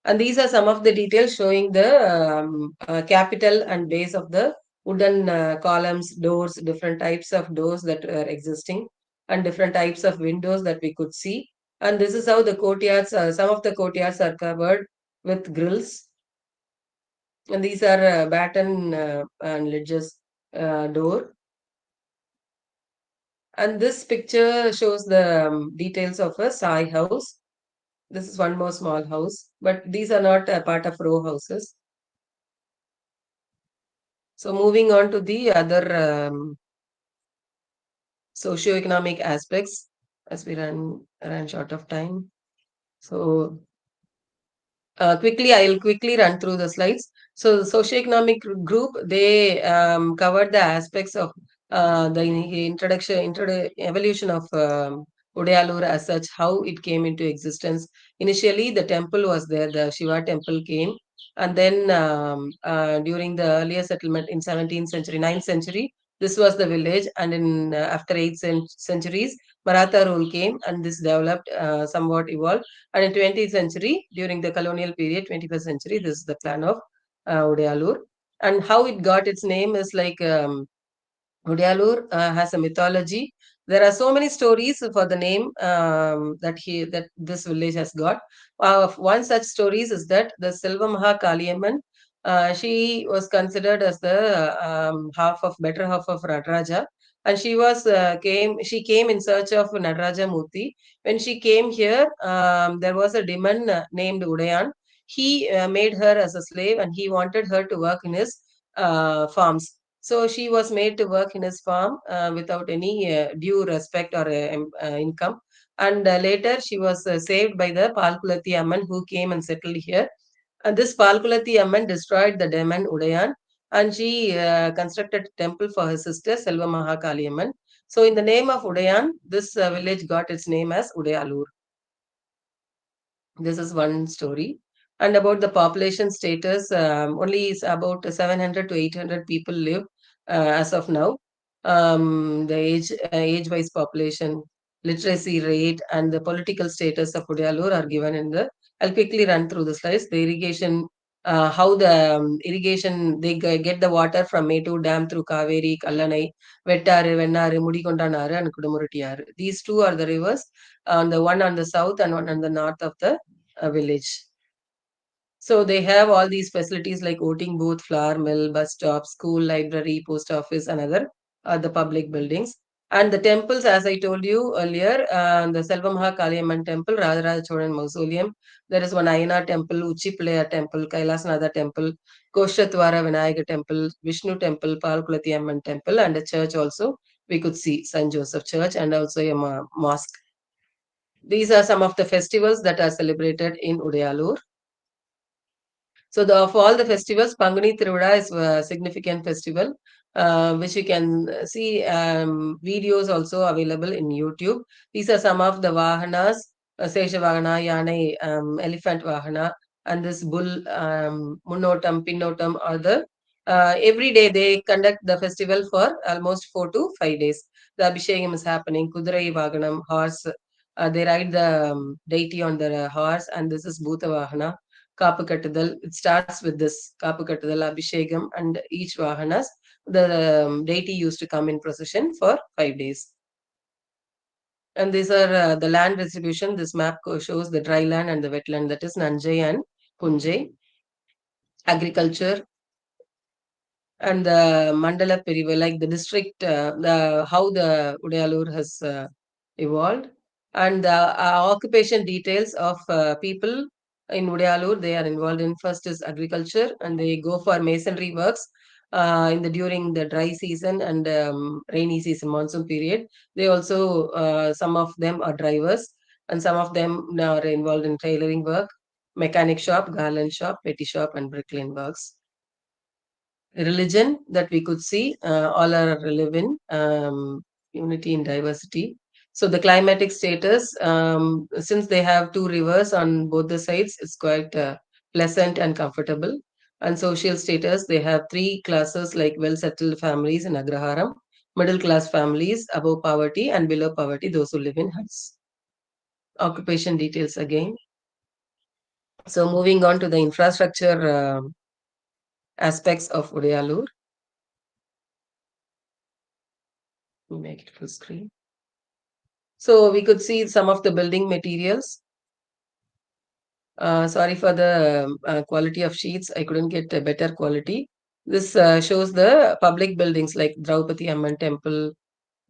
And these are some of the details showing the capital and base of the wooden columns, doors, different types of doors that are existing, and different types of windows that we could see. And this is how the courtyards, some of the courtyards are covered with grills. And these are batten and ledges door. And this picture shows the details of a Sai house. This is one more small house, but these are not a part of row houses. So moving on to the other socioeconomic aspects, as we ran short of time. So I'll quickly run through the slides. So the socioeconomic group, they covered the aspects of the evolution of Udaiyalur as such, how it came into existence. Initially, the temple was there, the Shiva temple came, and then during the earlier settlement in 17th century, 9th century, this was the village, and in after 8 centuries, Maratha rule came, and this developed, somewhat evolved. And in 20th century, during the colonial period, 21st century, this is the clan of Udaiyalur. And how it got its name is like Udaiyalur has a mythology. There are so many stories for the name that this village has got. One such stories is that the Selvamaha Kaliamman, she was considered as the better half of Nataraja, and she came in search of Nataraja Murthy. When she came here, there was a demon named Udayan. He made her as a slave, and he wanted her to work in his farms. So she was made to work in his farm without any due respect or income. And later she was saved by the Palkulati Amman, who came and settled here. And this Palkulati Amman destroyed the demon Udayan, and she constructed a temple for her sister Selva Mahakali Amman. So in the name of Udayan, this village got its name as Udaiyalur. This is one story. And about the population status, only is about 700 to 800 people live as of now. The age-wise population, literacy rate, and the political status of Udaiyalur are given in the. I'll quickly run through the slides. The irrigation, how the irrigation, they get the water from Metu Dam through Kaveri, Kallanai, Vettaru, Vennaru, Mudikondanaru, and Kudumuruttiyaru. These two are the rivers, on the one on the south and one on the north of the village. So they have all these facilities like voting booth, flour mill, bus stop, school, library, post office, and other public buildings. And the temples, as I told you earlier, the Selvamaha Kaliamman temple, Radharaja Cholan mausoleum. There is one Ayanar temple, Uchipalaya temple, Kailasnatha temple, Koshatwara Vinayaga temple, Vishnu temple, Palkulati Amman temple, and a church also. We could see St. Joseph Church and also a mosque. These are some of the festivals that are celebrated in Udaiyalur. So of all the festivals, Pangani Tiruvada is a significant festival, which you can see videos also available in YouTube. These are some of the Vahanas, Sesha Vahana, Yanai, Elephant Vahana, and this bull, Munnotam, Pinnotam are every day they conduct the festival for almost 4 to 5 days. The Abhishekam is happening, Kudurai Vaganam, horse, they ride the deity on the horse, and this is Bhuta Vahana. Kapukatadal. It starts with this Kapukatadal Abhishekam, and each Vahanas, the deity used to come in procession for 5 days. And these are the land distribution. This map shows the dry land and the wetland, that is Nanjai and Punjai. Agriculture and the Mandala Pirivu, like the district, how the Udaiyalur has evolved, and the occupation details of people in Udaiyalur. They are involved in, first is agriculture, and they go for masonry works during the dry season and rainy season, monsoon period. They also, some of them are drivers, and some of them are involved in tailoring work, mechanic shop, garland shop, petty shop, and bricklaying works. Religion that we could see, all are live in unity in diversity. So the climatic status, since they have two rivers on both the sides, it's quite pleasant and comfortable. And social status, they have three classes, like well-settled families in Agraharam, middle class families above poverty, and below poverty, those who live in huts. Occupation details again. So moving on to the infrastructure aspects of Udaiyalur. Make it full screen. So we could see some of the building materials. Sorry for the quality of sheets. I couldn't get a better quality. This shows the public buildings like Draupadi Amman Temple,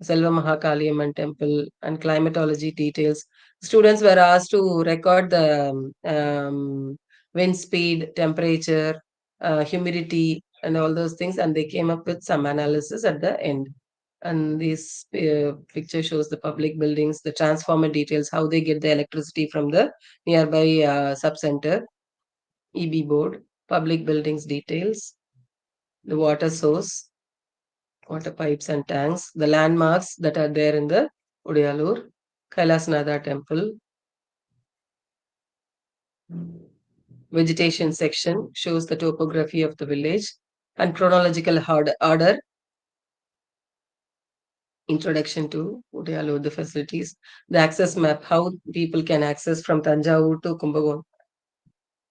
Selva Mahakali Amman Temple, and climatology details. Students were asked to record the wind speed, temperature, humidity, and all those things, and they came up with some analysis at the end. And this picture shows the public buildings, the transformer details, how they get the electricity from the nearby sub-center, EB board, public buildings details, the water source, water pipes and tanks, the landmarks that are there in the Udaiyalur, Kailasnatha temple, vegetation section shows the topography of the village, and chronological order, introduction to Udaiyalur, the facilities, the access map, how people can access from Tanjavur to Kumbagon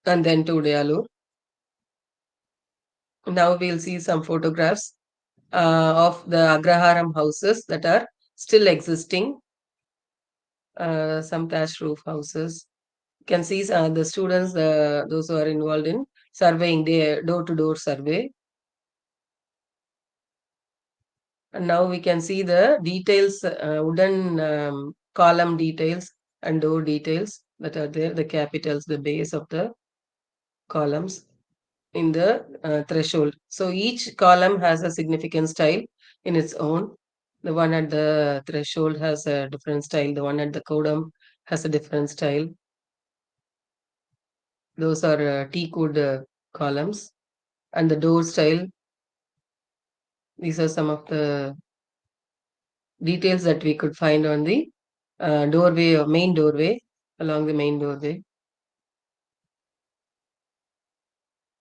and then to Udaiyalur. Now we'll see some photographs of the Agraharam houses that are still existing, some thatched roof houses. You can see the students, those who are involved in surveying, the door-to-door survey. And now we can see the details, wooden column details and door details that are there, the capitals, the base of the columns in the threshold. So each column has a significant style in its own. The one at the threshold has a different style. The one at the codum has a different style. Those are teak wood columns. And the door style, these are some of the details that we could find on the doorway or main doorway, along the main doorway.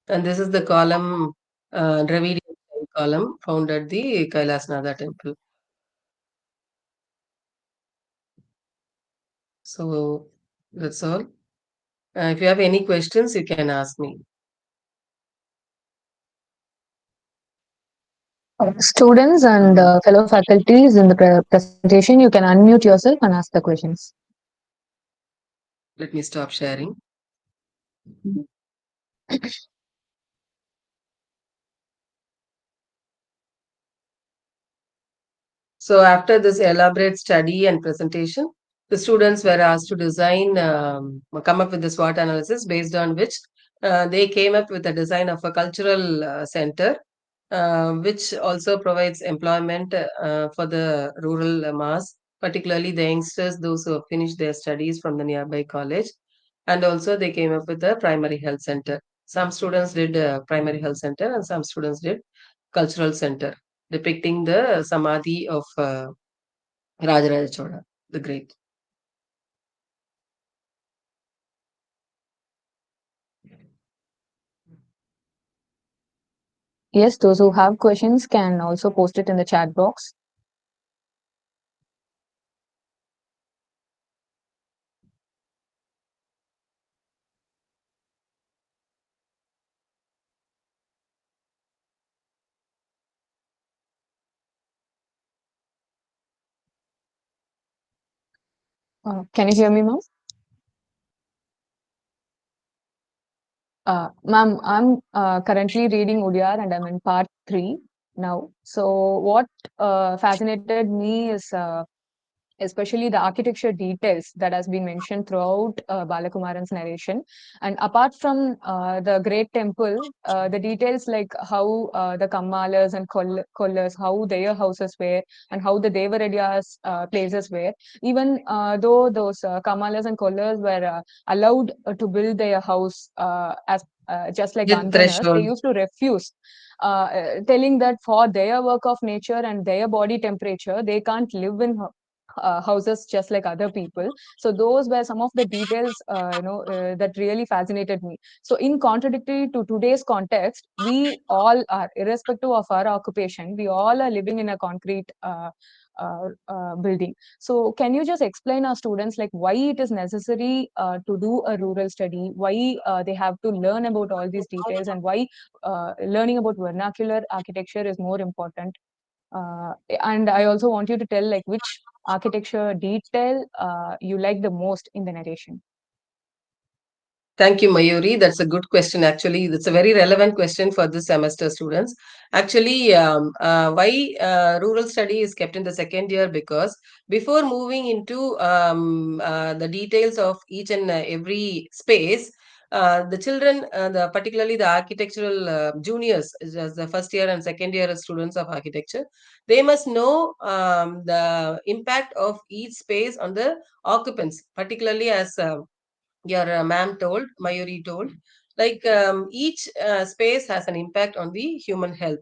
And this is the column, Dravidian column found at the Kailasnatha temple. So that's all. If you have any questions, you can ask me. Students and fellow faculties in the presentation, you can unmute yourself and ask the questions. Let me stop sharing. So after this elaborate study and presentation, the students were asked to design, come up with the SWOT analysis based on which they came up with a design of a cultural center, which also provides employment for the rural mass, particularly the youngsters, those who have finished their studies from the nearby college. And also they came up with a primary health center. Some students did primary health center and some students did cultural center, depicting the samadhi of Rajaraja Chola, the Great. Yes, those who have questions can also post it in the chat box. Can you hear me, ma'am? Ma'am, I'm currently reading Udyar and I'm in part 3 now. So what fascinated me is especially the architecture details that has been mentioned throughout Balakumaran's narration. And apart from the great temple, the details like how the Kammalas and Kollars, how their houses were and how the Devaradiya's places were, even though those Kammalas and Kollars were allowed to build their house as just like With Anjanars, they threshold. used to refuse, telling that for their work of nature and their body temperature, they can't live in houses just like other people. So those were some of the details, that really fascinated me. So in contradictory to today's context, we all are, irrespective of our occupation, we all are living in a concrete building. So can you just explain our students like why it is necessary to do a rural study, why they have to learn about all these details, and why learning about vernacular architecture is more important? And I also want you to tell like which architecture detail you like the most in the narration. Thank you, Mayuri. That's a good question. Actually, that's a very relevant question for this semester students. Actually, why rural study is kept in the second year? Because before moving into the details of each and every space, the children, particularly the architectural juniors, as the first year and second year students of architecture, they must know the impact of each space on the occupants, particularly as your ma'am told, Mayuri told, like each space has an impact on the human health.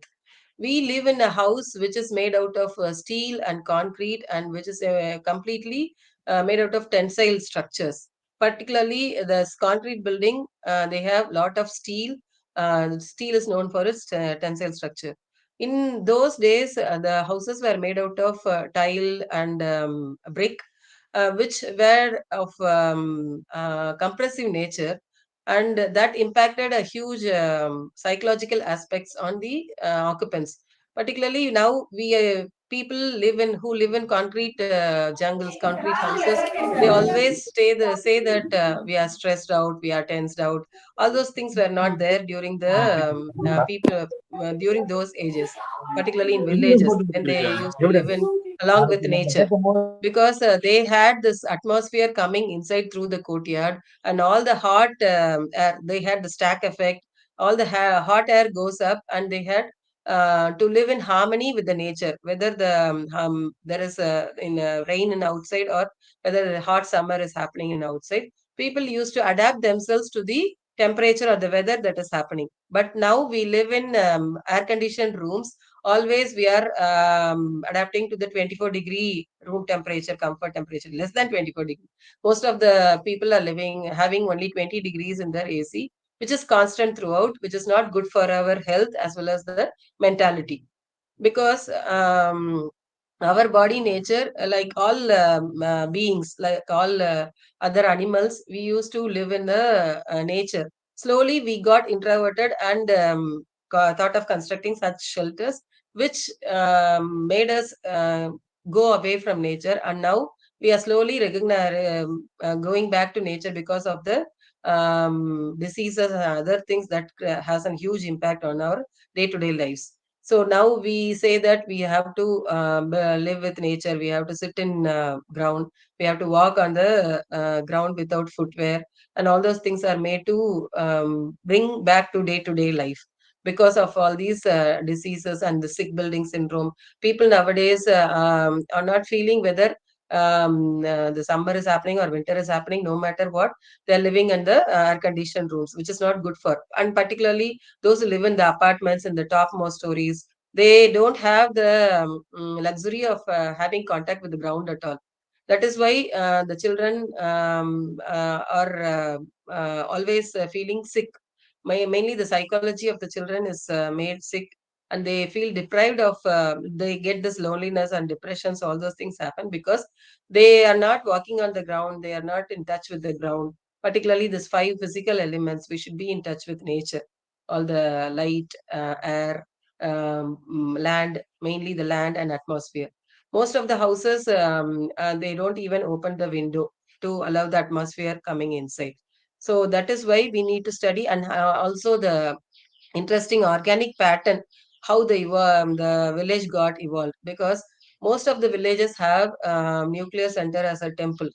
We live in a house which is made out of steel and concrete and which is completely made out of tensile structures. Particularly this concrete building, they have lot of steel. Steel is known for its tensile structure. In those days, the houses were made out of tile and brick, which were of compressive nature, and that impacted a huge psychological aspects on the occupants. Particularly now, we people live in who live in concrete jungles, concrete houses. They always say that we are stressed out, we are tensed out. All those things were not there during the people during those ages, particularly in villages when they used to live in along with nature, because they had this atmosphere coming inside through the courtyard, and all the hot air, they had the stack effect. All the hot air goes up, and they had to live in harmony with the nature, whether there is in rain in outside, or whether the hot summer is happening in outside. People used to adapt themselves to the temperature or the weather that is happening. But now we live in air conditioned rooms. Always we are adapting to the 24-degree room temperature, comfort temperature, less than 24 degrees. Most of the people are living having only 20 degrees in their AC, which is constant throughout, which is not good for our health as well as the mentality. Because our body nature, like all beings, like all other animals, we used to live in the nature. Slowly we got introverted and thought of constructing such shelters, which made us go away from nature. And now we are slowly going back to nature because of the diseases and other things that has a huge impact on our day-to-day lives. So now we say that we have to live with nature. We have to sit in ground. We have to walk on the ground without footwear, and all those things are made to bring back to day life. Because of all these diseases and the sick building syndrome, people nowadays are not feeling whether the summer is happening or winter is happening. No matter what, they're living in the air conditioned rooms, which is not good for. And particularly those who live in the apartments in the topmost stories, they don't have the luxury of having contact with the ground at all. That is why the children are always feeling sick. Mainly the psychology of the children is made sick, and they feel deprived of, they get this loneliness and depressions. All those things happen because they are not walking on the ground, they are not in touch with the ground. Particularly these five physical elements, we should be in touch with nature. All the light, air, land, mainly the land and atmosphere. Most of the houses, they don't even open the window to allow the atmosphere coming inside. So that is why we need to study, and also the interesting organic pattern, how the village got evolved. Because most of the villages have nuclear center as a temple.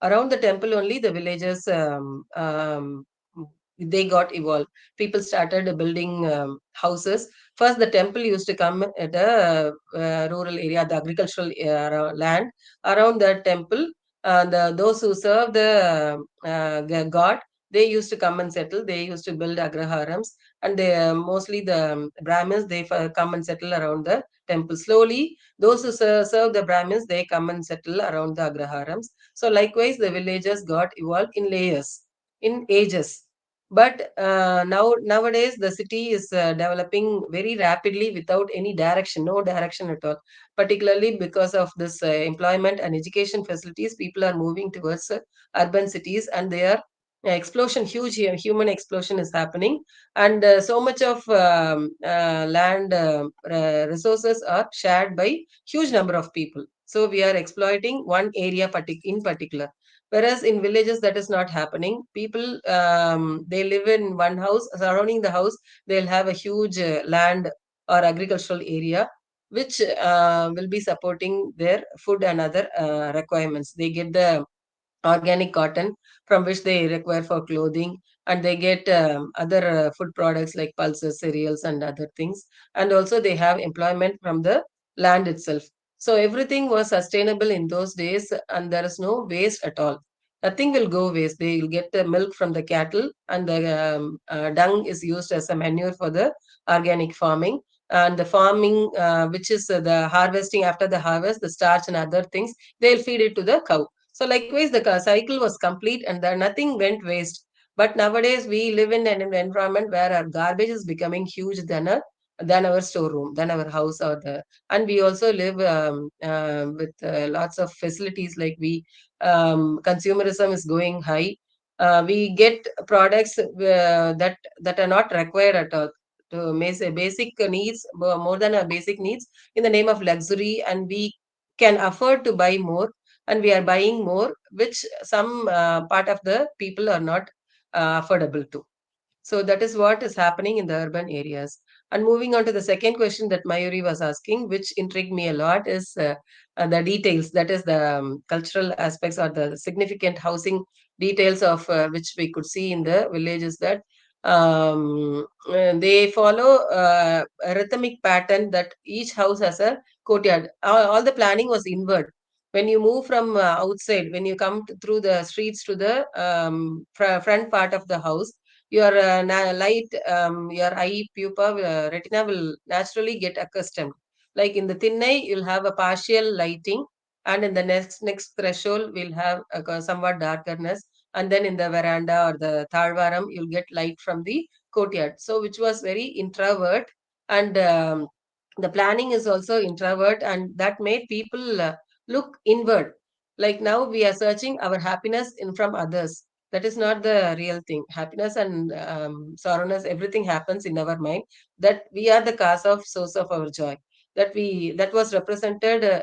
Around the temple only the villages they got evolved. People started building houses. First the temple used to come at a rural area, the agricultural land around the temple. Those who serve the god, they used to come and settle. They used to build agraharams. and they mostly the Brahmins, they come and settle around the temple. Slowly, those who serve the Brahmins, they come and settle around the Agraharams. So likewise, the villages got evolved in layers, in ages. But nowadays, the city is developing very rapidly without any direction, no direction at all. Particularly because of this employment and education facilities, people are moving towards urban cities, and they are explosion, huge human explosion is happening, and so much of land resources are shared by huge number of people. So we are exploiting one area in particular. Whereas in villages, that is not happening. People, they live in one house. Surrounding the house, they'll have a huge land or agricultural area, which will be supporting their food and other requirements. They get the organic cotton from which they require for clothing, and they get other food products like pulses, cereals, and other things. And also they have employment from the land itself. So everything was sustainable in those days, and there is no waste at all. Nothing will go waste. They will get the milk from the cattle, and the dung is used as a manure for the organic farming. And the farming, which is the harvesting, after the harvest, the starch and other things, they'll feed it to the cow. So likewise, the cycle was complete, and there nothing went waste. But nowadays, we live in an environment where our garbage is becoming huge than our storeroom, than our house, or the. And we also live with lots of facilities, like we consumerism is going high. We get products that are not required at all, to make a basic needs, more than our basic needs, in the name of luxury, and we can afford to buy more, and we are buying more, which some part of the people are not affordable to. So that is what is happening in the urban areas. And moving on to the second question that Mayuri was asking, which intrigued me a lot, is the details. That is the cultural aspects, or the significant housing details of which we could see in the villages, that they follow a rhythmic pattern, that each house has a courtyard. All the planning was inward. When you move from outside, when you come through the streets to the front part of the house, your your eye pupa, retina will naturally get accustomed. Like in the thin eye, you'll have a partial lighting, and in the next threshold, we'll have a somewhat darkness, and then in the veranda or the thalvaram, you'll get light from the courtyard. So, which was very introvert, and the planning is also introvert, and that made people look inward. Like now, we are searching our happiness in from others. That is not the real thing. Happiness and sorrowness, everything happens in our mind, that we are the cause of source of our joy, that was represented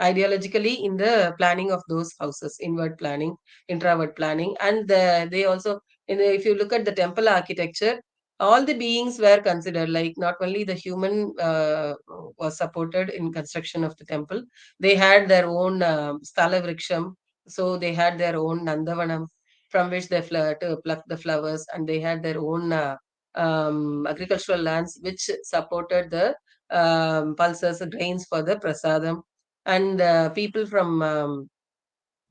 ideologically in the planning of those houses, inward planning, introvert planning. And they also, if you look at the temple architecture, all the beings were considered, like not only the human was supported in construction of the temple. They had their own sthala vriksham, so they had their own Nandavanam, from which they to pluck the flowers, and they had their own agricultural lands which supported the pulses, grains for the prasadam. And people from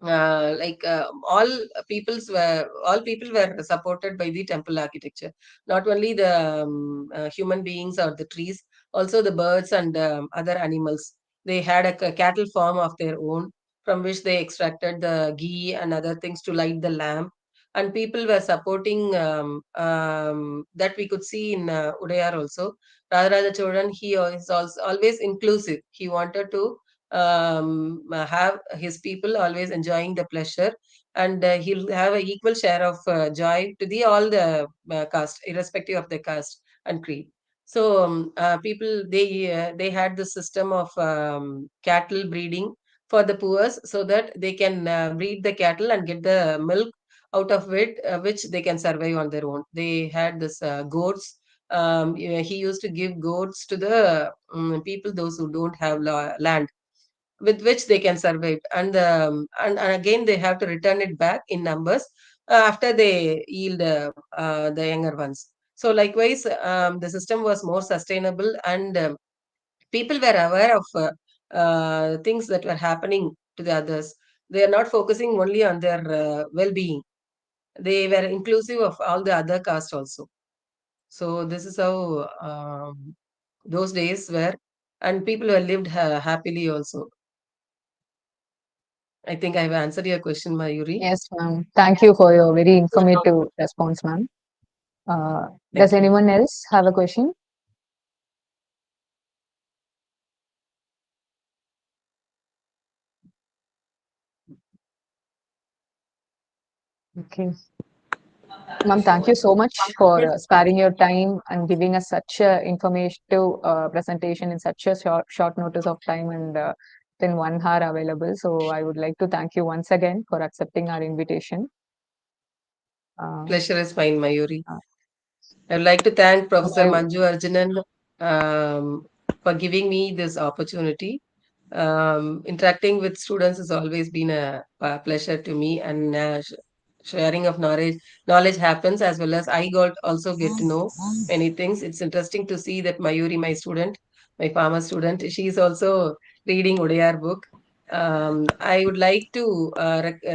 all people were supported by the temple architecture. Not only the human beings or the trees, also the birds and other animals. They had a cattle farm of their own, from which they extracted the ghee and other things to light the lamp. And people were supporting that we could see in Udayar also. Radharaja Cholan, he is also always inclusive. He wanted to have his people always enjoying the pleasure, and he'll have an equal share of joy to the all the caste, irrespective of the caste and creed. So people, they had the system of cattle breeding for the poor, so that they can breed the cattle and get the milk out of it, which they can survive on their own. They had this goats. He used to give goats to the people, those who don't have land, with which they can survive. And, and again, they have to return it back in numbers after they yield the younger ones. So likewise, the system was more sustainable, and people were aware of things that were happening to the others. They are not focusing only on their well-being. They were inclusive of all the other caste also. So this is how those days were, and people were lived happily also. I think I've answered your question, Mayuri. Yes, ma'am. Thank you for your very informative response, ma'am. Does Thank you. anyone else have a question? Okay. Ma'am, thank you so much for sparing your time and giving us such a informative presentation in such a short notice of time and within 1 hour available. So I would like to thank you once again for accepting our invitation. Uh, Pleasure is mine, Mayuri. uh, I would like to thank so Professor I, Manju Arjunan for giving me this opportunity. Interacting with students has always been a pleasure to me, and sharing of knowledge happens, as well as I got also get to know many things. It's interesting to see that Mayuri, my student, my farmer student, she is also reading Udayar book. I would like to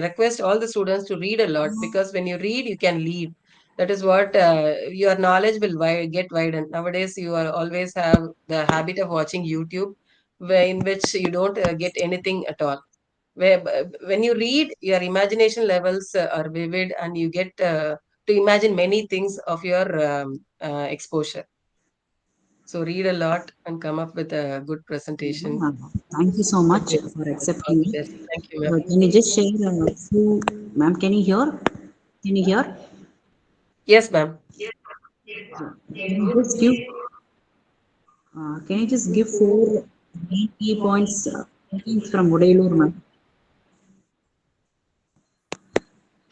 request all the students to read a lot, because when you read, you can lead. That is what your knowledge will get widened. Nowadays, you are always have the habit of watching YouTube, in which you don't get anything at all. When you read, your imagination levels are vivid, and you get to imagine many things of your exposure. So read a lot and come up with a good presentation. Thank you so I much wish for you all accepting the it. best. Thank you, ma'am. Can you just share a few, ma'am? Can you hear? Can you hear? Yes, ma'am. Can you just give? Can you just give four main key points from Udaiyalur, ma'am?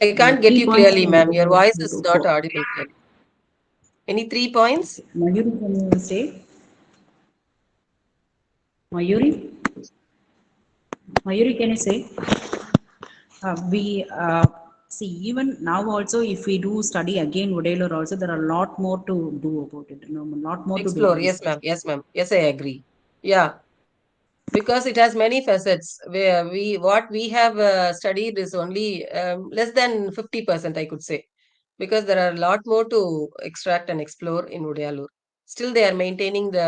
I can't get Three you points clearly, from ma'am. Your Udaiyalur. voice is not audible clearly. Any 3 points? Mayuri, can you say? Mayuri, Mayuri, can you say? We see even now also if we do study again Udaiyalur also there are a lot more to do about it. You know, a lot more to do Explore. Yes, research. ma'am. Yes, ma'am. Yes, I agree. Yeah, because it has many facets, where what we have studied is only less than 50%, I could say, because there are a lot more to extract and explore in Udaiyalur. Still, they are maintaining the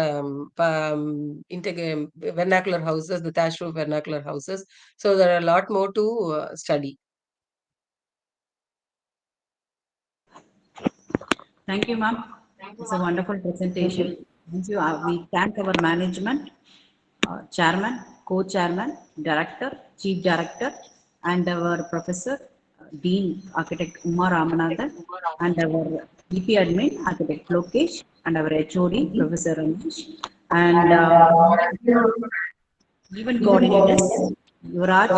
vernacular houses, the thatched roof vernacular houses. So there are a lot more to study. Thank you, ma'am. It's a wonderful thank presentation. you. Thank you. We thank our management, chairman, co-chairman, director, chief director, and our professor, Dean Architect Umar Ramanathan, and our DP admin, Architect Lokesh, and our HOD, Professor Ramesh, and event coordinators, Yuvraj,